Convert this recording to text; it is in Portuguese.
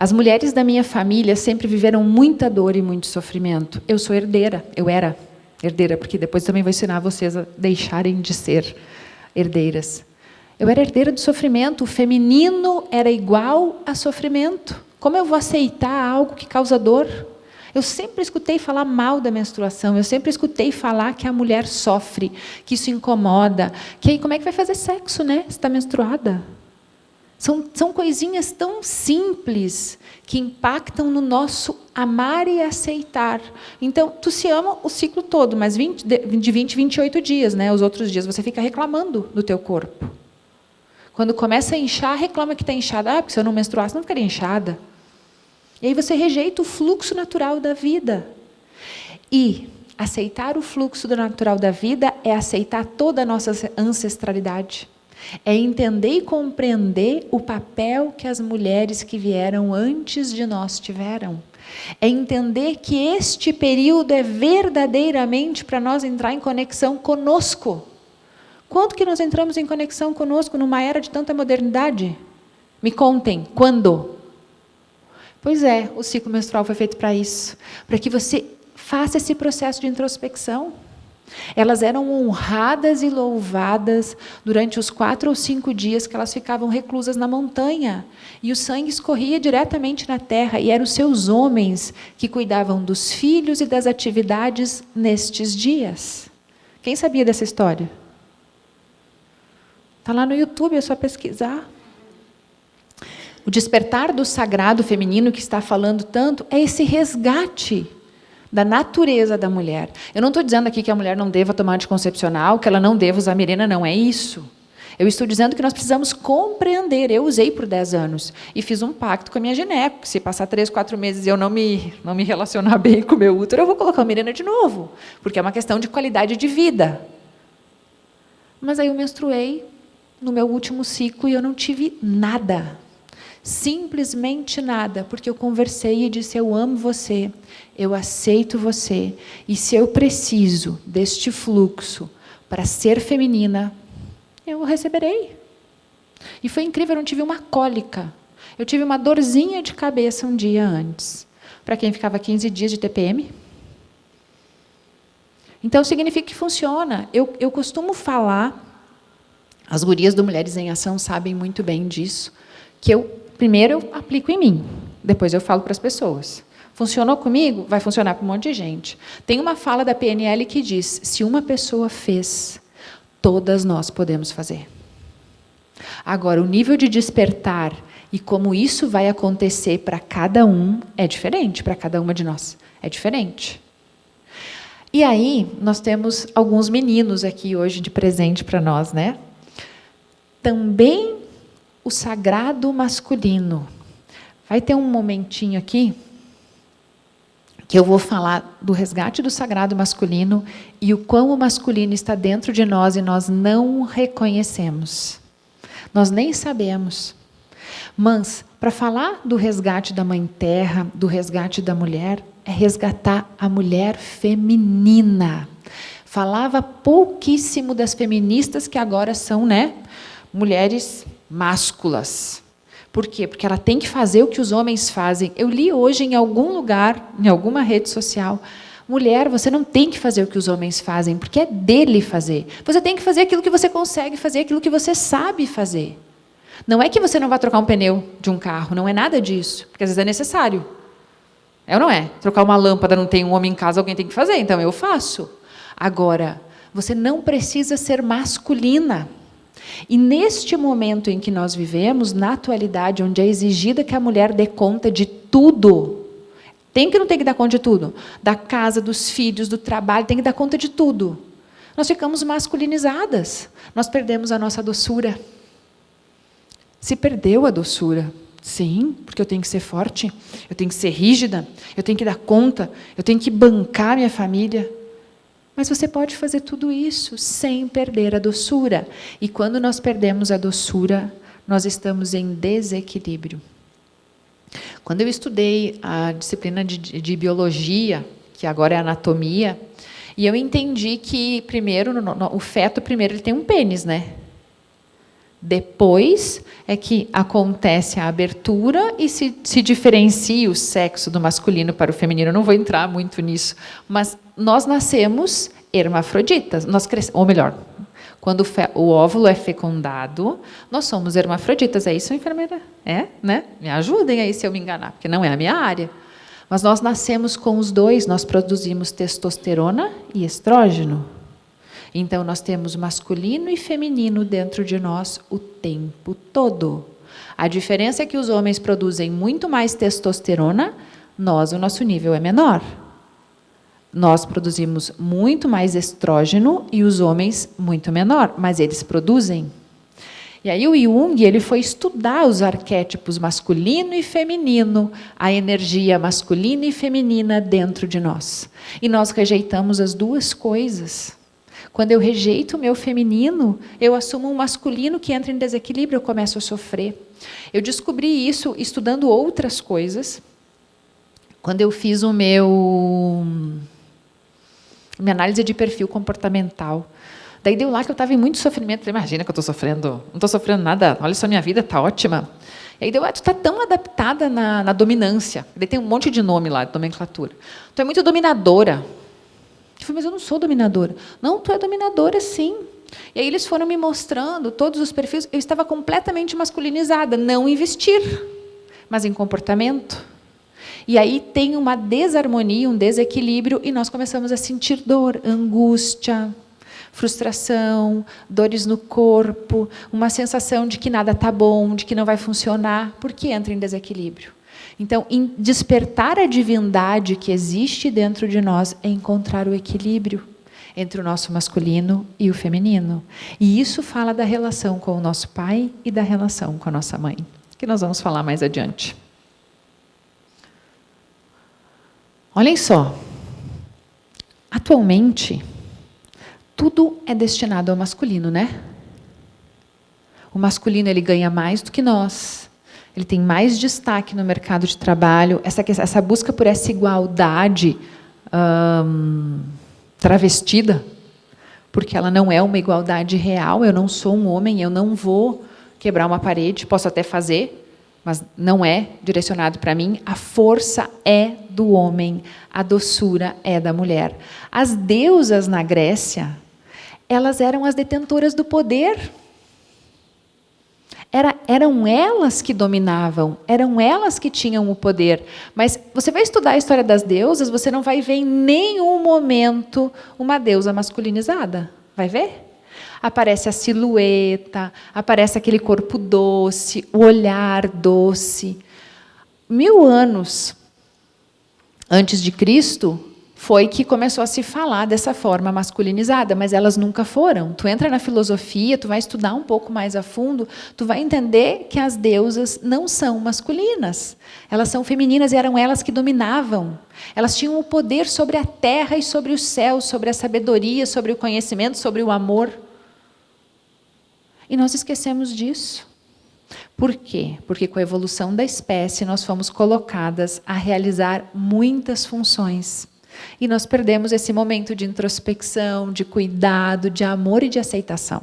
As mulheres da minha família sempre viveram muita dor e muito sofrimento. Eu sou herdeira, eu era herdeira, porque depois também vou ensinar vocês a deixarem de ser herdeiras. Eu era herdeira do sofrimento, o feminino era igual a sofrimento. Como eu vou aceitar algo que causa dor? Eu sempre escutei falar mal da menstruação, eu sempre escutei falar que a mulher sofre, que isso incomoda, que aí como é que vai fazer sexo, né? Se está menstruada. São coisinhas tão simples que impactam no nosso amar e aceitar. Então, tu se ama o ciclo todo, mas de 20 a 28 dias, né? Os outros dias você fica reclamando do teu corpo. Quando começa a inchar, reclama que está inchada. Porque se eu não menstruasse, não ficaria inchada. E aí você rejeita o fluxo natural da vida. E aceitar o fluxo natural da vida é aceitar toda a nossa ancestralidade. É entender e compreender o papel que as mulheres que vieram antes de nós tiveram. É entender que este período é verdadeiramente para nós entrar em conexão conosco. Quando que nós entramos em conexão conosco numa era de tanta modernidade? Me contem, quando? Pois é, o ciclo menstrual foi feito para isso, para que você faça esse processo de introspecção. Elas eram honradas e louvadas durante os 4 ou 5 dias que elas ficavam reclusas na montanha. E o sangue escorria diretamente na terra, e eram os seus homens que cuidavam dos filhos e das atividades nestes dias. Quem sabia dessa história? Está lá no YouTube, é só pesquisar. O despertar do sagrado feminino que está falando tanto é esse resgate da natureza da mulher. Eu não estou dizendo aqui que a mulher não deva tomar anticoncepcional, que ela não deva usar Mirena, não é isso. Eu estou dizendo que nós precisamos compreender. Eu usei por 10 anos e fiz um pacto com a minha gineco, que se passar 3, 4 meses e eu não me relacionar bem com o meu útero, eu vou colocar o Mirena de novo, porque é uma questão de qualidade de vida. Mas aí eu menstruei no meu último ciclo e eu não tive nada. Simplesmente nada, porque eu conversei e disse: eu amo você, eu aceito você, e se eu preciso deste fluxo para ser feminina, eu o receberei. E foi incrível, eu não tive uma cólica, eu tive uma dorzinha de cabeça um dia antes, para quem ficava 15 dias de TPM. Então significa que funciona. Eu costumo falar, as gurias do Mulheres em Ação sabem muito bem disso, que primeiro eu aplico em mim, depois eu falo para as pessoas. Funcionou comigo? Vai funcionar para um monte de gente. Tem uma fala da PNL que diz: se uma pessoa fez, todas nós podemos fazer. Agora, o nível de despertar e como isso vai acontecer para cada um é diferente, para cada uma de nós. É diferente. E aí, nós temos alguns meninos aqui hoje de presente para nós, né? Também o sagrado masculino. Vai ter um momentinho aqui que eu vou falar do resgate do sagrado masculino e o quão o masculino está dentro de nós e nós não o reconhecemos. Nós nem sabemos. Mas, para falar do resgate da Mãe Terra, do resgate da mulher, é resgatar a mulher feminina. Falava pouquíssimo das feministas que agora são, né, mulheres másculas. Por quê? Porque ela tem que fazer o que os homens fazem. Eu li hoje em algum lugar, em alguma rede social: mulher, você não tem que fazer o que os homens fazem, porque é dele fazer. Você tem que fazer aquilo que você consegue fazer, aquilo que você sabe fazer. Não é que você não vai trocar um pneu de um carro, não é nada disso, porque às vezes é necessário. É ou não é? Trocar uma lâmpada, não tem um homem em casa, alguém tem que fazer, então eu faço. Agora, você não precisa ser masculina. E neste momento em que nós vivemos, na atualidade, onde é exigida que a mulher dê conta de tudo, tem que não tem que dar conta de tudo? Da casa, dos filhos, do trabalho, tem que dar conta de tudo. Nós ficamos masculinizadas, nós perdemos a nossa doçura. Se perdeu a doçura. Sim, porque eu tenho que ser forte, eu tenho que ser rígida, eu tenho que dar conta, eu tenho que bancar minha família. Mas você pode fazer tudo isso sem perder a doçura. E quando nós perdemos a doçura, nós estamos em desequilíbrio. Quando eu estudei a disciplina de biologia, que agora é anatomia, e eu entendi que, primeiro, o feto, primeiro, ele tem um pênis, né? Depois é que acontece a abertura e se diferencia o sexo do masculino para o feminino. Eu não vou entrar muito nisso, mas nós nascemos hermafroditas. Ou melhor, quando o óvulo é fecundado, nós somos hermafroditas. É isso, enfermeira? É, né? Me ajudem aí se eu me enganar, porque não é a minha área. Mas nós nascemos com os dois, nós produzimos testosterona e estrógeno. Então, nós temos masculino e feminino dentro de nós o tempo todo. A diferença é que os homens produzem muito mais testosterona, o nosso nível é menor. Nós produzimos muito mais estrógeno e os homens muito menor, mas eles produzem. E aí o Jung, ele foi estudar os arquétipos masculino e feminino, a energia masculina e feminina dentro de nós. E nós rejeitamos as duas coisas. Quando eu rejeito o meu feminino, eu assumo um masculino que entra em desequilíbrio, eu começo a sofrer. Eu descobri isso estudando outras coisas. Quando eu fiz minha análise de perfil comportamental. Daí deu lá que eu estava em muito sofrimento. Falei, imagina que eu estou sofrendo. Não estou sofrendo nada. Olha só, minha vida está ótima. E aí deu, tu está tão adaptada na dominância. Daí tem um monte de nome lá, de nomenclatura. Tu é muito dominadora. Eu falei, mas eu não sou dominadora. Não, tu é dominadora, sim. E aí eles foram me mostrando todos os perfis. Eu estava completamente masculinizada. Não em vestir, mas em comportamento. E aí tem uma desarmonia, um desequilíbrio, e nós começamos a sentir dor, angústia, frustração, dores no corpo, uma sensação de que nada está bom, de que não vai funcionar, porque entra em desequilíbrio. Então, despertar a divindade que existe dentro de nós é encontrar o equilíbrio entre o nosso masculino e o feminino. E isso fala da relação com o nosso pai e da relação com a nossa mãe, que nós vamos falar mais adiante. Olhem só, atualmente, tudo é destinado ao masculino, né? O masculino, ele ganha mais do que nós. Ele tem mais destaque no mercado de trabalho. Essa busca por essa igualdade travestida, porque ela não é uma igualdade real. Eu não sou um homem, eu não vou quebrar uma parede, posso até fazer, mas não é direcionado para mim. A força é do homem, a doçura é da mulher. As deusas na Grécia, elas eram as detentoras do poder. Eram elas que dominavam, eram elas que tinham o poder. Mas você vai estudar a história das deusas, você não vai ver em nenhum momento uma deusa masculinizada. Vai ver? Aparece a silhueta, aparece aquele corpo doce, o olhar doce. 1000 anos antes de Cristo, foi que começou a se falar dessa forma masculinizada, mas elas nunca foram. Tu entra na filosofia, tu vai estudar um pouco mais a fundo, tu vai entender que as deusas não são masculinas. Elas são femininas e eram elas que dominavam. Elas tinham o poder sobre a terra e sobre o céu, sobre a sabedoria, sobre o conhecimento, sobre o amor. E nós esquecemos disso. Por quê? Porque com a evolução da espécie nós fomos colocadas a realizar muitas funções. E nós perdemos esse momento de introspecção, de cuidado, de amor e de aceitação.